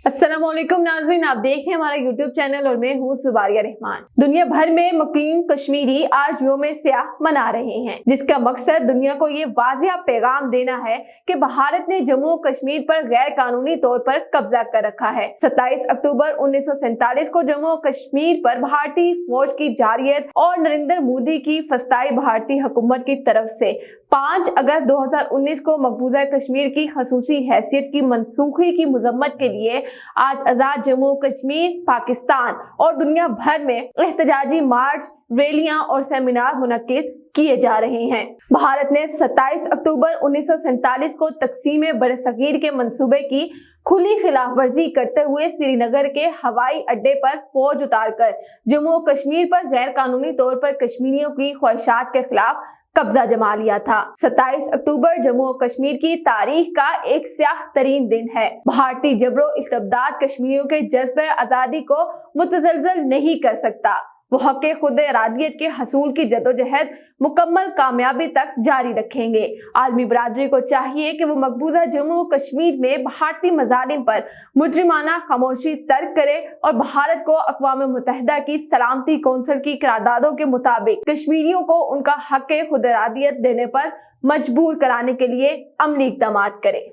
अस्सलाम वालेकुम नाज़रीन, आप देख रहे हैं हमारा यूट्यूब चैनल और मैं हूँ सुबारिया रहमान। दुनिया भर में मुकीम कश्मीरी आज यौम सियाह मना रहे हैं, जिसका मकसद दुनिया को ये वाज़िया पैगाम देना है कि भारत ने जम्मू और कश्मीर पर गैर कानूनी तौर पर कब्जा कर रखा है। 27 अक्टूबर 1947 को जम्मू और कश्मीर पर भारतीय फौज की जारियत और नरेंद्र मोदी की फस्ताई भारतीय हुकूमत की तरफ से 5 अगस्त 2019 को मकबूजा कश्मीर की खसूसी हैसियत की मनसूखी की मजम्मत के लिए आज आजाद जम्मू कश्मीर, पाकिस्तान और दुनिया भर में एहतजाजी मार्च, रैलियां और सेमिनार मुनक्किद किए जा रहे हैं। भारत ने 27 अक्टूबर 1947 को तकसीम बरसगीर के मंसूबे की खुली खिलाफ वर्जी करते हुए श्रीनगर के हवाई अड्डे पर फौज उतारकर जम्मू और कश्मीर पर गैर कानूनी तौर पर कश्मीरियों की ख्वाहिशात के खिलाफ कब्जा जमा लिया था। 27 अक्टूबर जम्मू और कश्मीर की तारीख का एक स्याह तरीन दिन है। भारतीय जबरो इस्तेबदाद कश्मीरियों के जज्बे आजादी को मुतज़लज़ल नहीं कर सकता। वो हक़ खुद इरादियत के हसूल की जदोजहद मुकम्मल कामयाबी तक जारी रखेंगे। आलमी बरादरी को चाहिए कि वो मकबूजा जम्मू और कश्मीर में भारतीय मज़ालिम पर मुजरिमाना खामोशी तर्क करे और भारत को अक़वाम मुत्तहिदा की सलामती कौंसिल की करारदादों के मुताबिक कश्मीरियों को उनका हक़ खुद इरादियत देने पर मजबूर कराने के लिए अमली इक़दामात करे।